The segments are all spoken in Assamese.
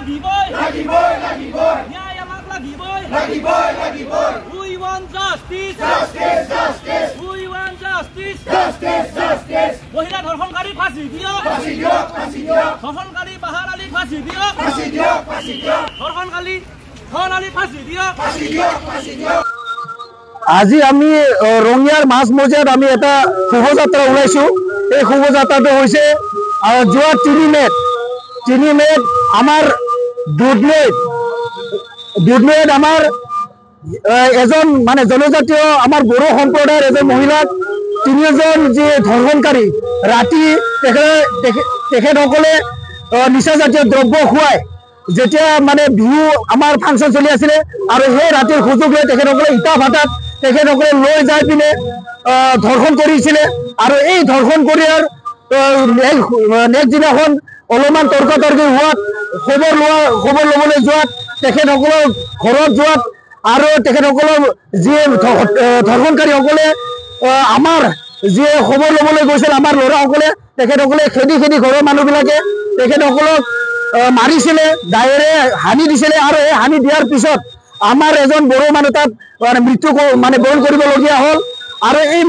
We want justice. We want justice. মহিলা ধর্ষণকারী ফাঁসি দিয়ক। ধর্ষণকারী বাহার আলী ফাঁসি দিয়ক। ধর্ষণকারী ধন আলী ফাঁসি দিয়ক। আজি আমি রঙিয়ার মাছ মজিয়াত আমি এটা শোভাযাত্রা ওলাইছো। এই শোভাযাত্রাটো হৈছে যোৱা 3 মেত আমাৰ দুধনৈত আমাৰ এজন মানে জনজাতীয় আমাৰ বড়ো সম্প্ৰদায়ৰ এজন মহিলাক 3জন যে ধৰ্ষণকাৰী ৰাতি তেখেতসকলে নিচাজাতীয় দ্ৰব্য খুৱাই যেতিয়া মানে বিহু আমাৰ ফাংচন চলি আছিলে আৰু সেই ৰাতিৰ সুযোগ লৈ তেখেতসকলে ইটা ভাটাত তেখেতসকলে লৈ যাই পিনে ধৰ্ষণ কৰিছিলে আৰু এই ধৰ্ষণ কৰিয়াৰ নেক্সট দিনাখন অলপমান তৰ্কাতৰ্কি হোৱাত খবৰ ল'বলৈ যোৱাত তেখেতসকলৰ ঘৰত যোৱাত আৰু তেখেতসকলৰ যি ধৰ্ষণকাৰীসকলে আমাৰ যিয়ে খবৰ ল'বলৈ গৈছিল আমাৰ ল'ৰাসকলে তেখেতসকলে খেদি ঘৰৰ মানুহবিলাকে তেখেতসকলক মাৰিছিলে দায়েৰে হানি দিছিলে আৰু এই হানি দিয়াৰ পিছত আমাৰ এজন বড়ো মানুহ তাত মৃত্যু মানে বৰণ কৰিবলগীয়া হ'ল আৰু এই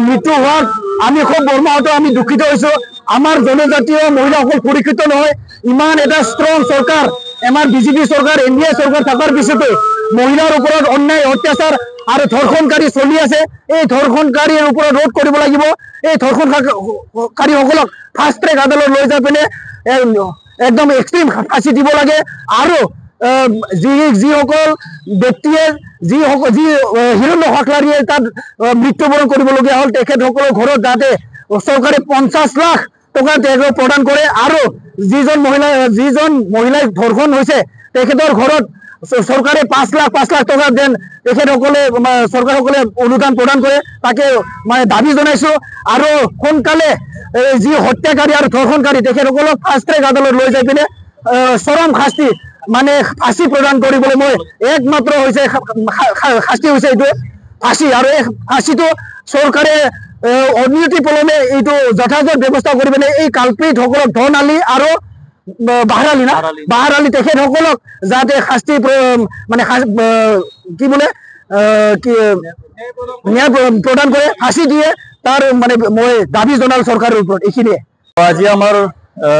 মৃত্যু হোৱাত আমি খুব মৰ্মাহত আমি দুখিত হৈছো। আমাৰ জনজাতীয় মহিলাসকল সুৰক্ষিত নহয়। ইমান এটা ষ্ট্ৰং চৰকাৰ আমাৰ বিজেপি চৰকাৰ এনডিএ চৰকাৰ থকাৰ পিছতো মহিলাৰ ওপৰত অন্যায় অত্যাচাৰ আৰু ধৰ্ষণকাৰী চলি আছে। এই ধৰ্ষণকাৰীৰ ওপৰত ৰোধ কৰিব লাগিব। এই ধৰ্ষণকাৰীসকলক ফাষ্ট ট্ৰেক আদালত লৈ যাই পিনে একদম এক্সট্ৰিম ফাঁচি দিব লাগে আৰু যিসকল ব্যক্তিয়ে যি হিৰণ্য হাকলাৰীয়ে তাত মৃত্যুবৰণ কৰিবলগীয়া হ'ল তেখেতসকলৰ ঘৰত যাতে চৰকাৰে 50 লাখ টকা প্ৰদান কৰে আৰু যিজন মহিলাই ধৰ্ষণ হৈছে তেখেতৰ ঘৰত চৰকাৰে 5 লাখ টকা দেন তেখেতসকলে চৰকাৰসকলে অনুদান প্ৰদান কৰে তাকে মানে দাবী জনাইছো। আৰু সোনকালে যি হত্যাকাৰী আৰু ধৰ্ষণকাৰী তেখেতসকলক ফাষ্ট ট্ৰেক আদালত লৈ যাই পিনে চৰম শাস্তি মানে ফাঁসি প্ৰদান কৰিবলৈ মই একমাত্ৰ হৈছে শাস্তি হৈছে এইটো ফাঁসি আৰু এই ফাঁসিটো চৰকাৰে অনতি পলমে এইটো যথাযথ ব্যৱস্থা কৰি পিনে এই কালপিতসকলক ধন আলী আৰু বাহাৰ আলী তেখেতসকলক যাতে শাস্তি মানে কি বোলে ন্যায় প্ৰদান কৰে ফাঁসি দিয়ে তাৰ মানে মই দাবী জনাল চৰকাৰৰ ওপৰত। এইখিনিয়ে আজি আমাৰ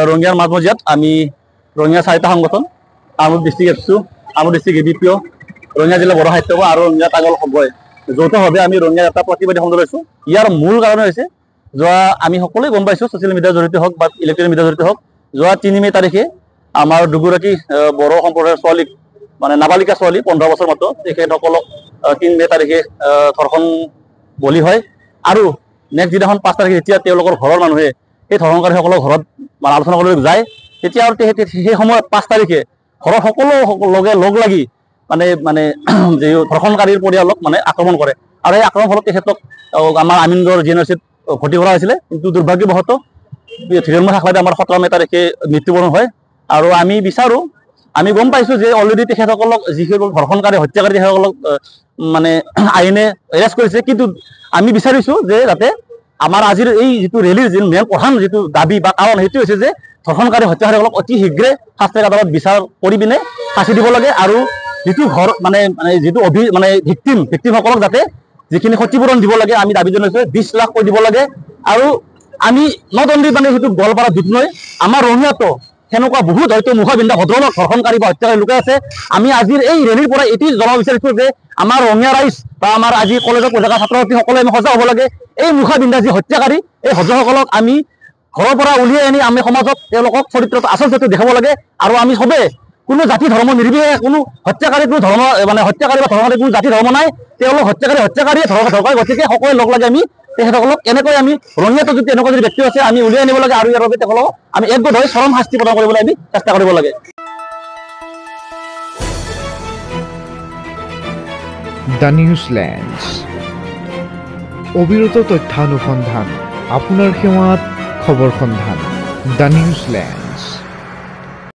ৰঙিয়াৰ মাছ মজিয়াত আমি ৰঙিয়া 4টা সংগঠন আমুক ডিস্ট্ৰিক্ট এফসু আমুক ডিস্ট্ৰিক্ট এবিপিও ৰঙিয়া জিলা বড় সাহিত্য আৰ ৰঙিয়া তাগল সবয় যৌথভাৱে আমি ৰঙিয়া এটা প্ৰতিবাদী সংগ্ৰহ লৈছো। ইয়াৰ মূল কাৰণ হৈছে যোৱা আমি সকলোৱে গম পাইছো ছচিয়েল মিডিয়াৰ জৰিয়তে হওক বা ইলেক্ট্ৰনিক মিডিয়াৰ জৰিয়তে হওক যোৱা 3 মে তাৰিখে আমাৰ দুগৰাকী বড়ো সম্প্ৰদায়ৰ ছোৱালীক মানে নাবালিকা ছোৱালী 15 বছৰ মাত্ৰ তেখেতসকলক 3 মে তাৰিখে ধৰ্ষণ বলি হয় আৰু নেক্সট দিনাখন 5 তাৰিখে যেতিয়া তেওঁলোকৰ ঘৰৰ মানুহে সেই ধৰ্ষণকাৰীসকলৰ ঘৰত আলোচনা কৰিবলৈ যায় তেতিয়া আৰু সেই সময়ত 5 তাৰিখে ঘৰৰ সকলো লগ লাগি মানে যে ধৰ্ষণকাৰীৰ পৰিয়ালক মানে আক্ৰমণ কৰে আৰু এই আক্ৰমণ ফলত তেখেতক আমাৰ আমিনগড় জেনেৰেচিত ভৰ্তি কৰা হৈছিলে। কিন্তু দুৰ্ভাগ্যবশতঃ হিৰণ্য হাকলাৰী আমাৰ 17 মে তাৰিখে মৃত্যুবৰণ হয় আৰু আমি বিচাৰো আমি গম পাইছো যে অলৰেডি তেখেতসকলক যিসকল ধৰ্ষণকাৰী হত্যাকাৰী তেখেতসকলক মানে আইনে এৰেষ্ট কৰিছে। কিন্তু আমি বিচাৰিছো যে যাতে আমাৰ আজিৰ এই যিটো ৰেলীৰ যি মেইন প্ৰধান যিটো দাবী বা কাৰণ সেইটো হৈছে যে ধৰ্ষণকাৰী হত্যাকাৰীসকলক অতি শীঘ্ৰে শাস্তি আদালত বিচাৰ কৰি পিনে ফাঁচি দিব লাগে আৰু যিটো ঘৰ মানে যিটো ভিক্টিমসকলক যাতে যিখিনি ক্ষতিপূৰণ দিব লাগে আমি দাবী জনাইছো 20 লাখ কৈ দিব লাগে। আৰু আমি নট অনলি মানে যিটো গোৱালপাৰা দুধনৈ আমাৰ ৰঙিয়াতো সেনেকুৱা বহুত হয়তো মুখাবিন্দা ভদ্ৰলোক ধৰ্ষণকাৰী বা হত্যাকাৰী লোকে আছে। আমি আজিৰ এই ৰেলীৰ পৰা এটি জনাব বিচাৰিছো যে আমাৰ ৰঙিয়া ৰাইজ বা আমাৰ আজি কলেজৰ পঢ়ি থকা ছাত্ৰ ছাত্ৰীসকলে আমি সজাগ হ'ব লাগে। এই মুখাবিন্দা যি হত্যাকাৰী এই হত্যাসকলক আমি ঘৰৰ পৰা উলিয়াই আনি আমি সমাজত তেওঁলোকক চৰিত্ৰটো আচল চৰিত্ৰ দেখাব লাগে আৰু আমি সবে কোনো জাতি ধৰ্ম নিৰ্বিশেষে কোনো হত্যাকাৰী কোনো ধৰ্ম মানে হত্যাকাৰী বা ধৰ্মকাৰী কোনো জাতি ধৰ্ম নাই। তেওঁলোক হত্যাকাৰী ধৰ্ষণকাৰী গতিকে সকলোৱে লগ লাগে আমি তেখেতসকলক এনেকৈ আমি ৰঙিয়াতো যদি এনেকুৱা যদি ব্যক্তি আছে আমি উলিয়াই আনিব লাগে আৰু ইয়াৰ বাবে তেওঁলোকক আমি একগোট হৈ চৰম শাস্তি প্ৰদান কৰিবলৈ আমি চেষ্টা কৰিব লাগে। দ্য নিউজলেণ্ডছ অবিৰত তথ্যানুসন্ধান আপোনাৰ সেৱাত খবৰ সন্ধান দ্য নিউজলেণ্ড।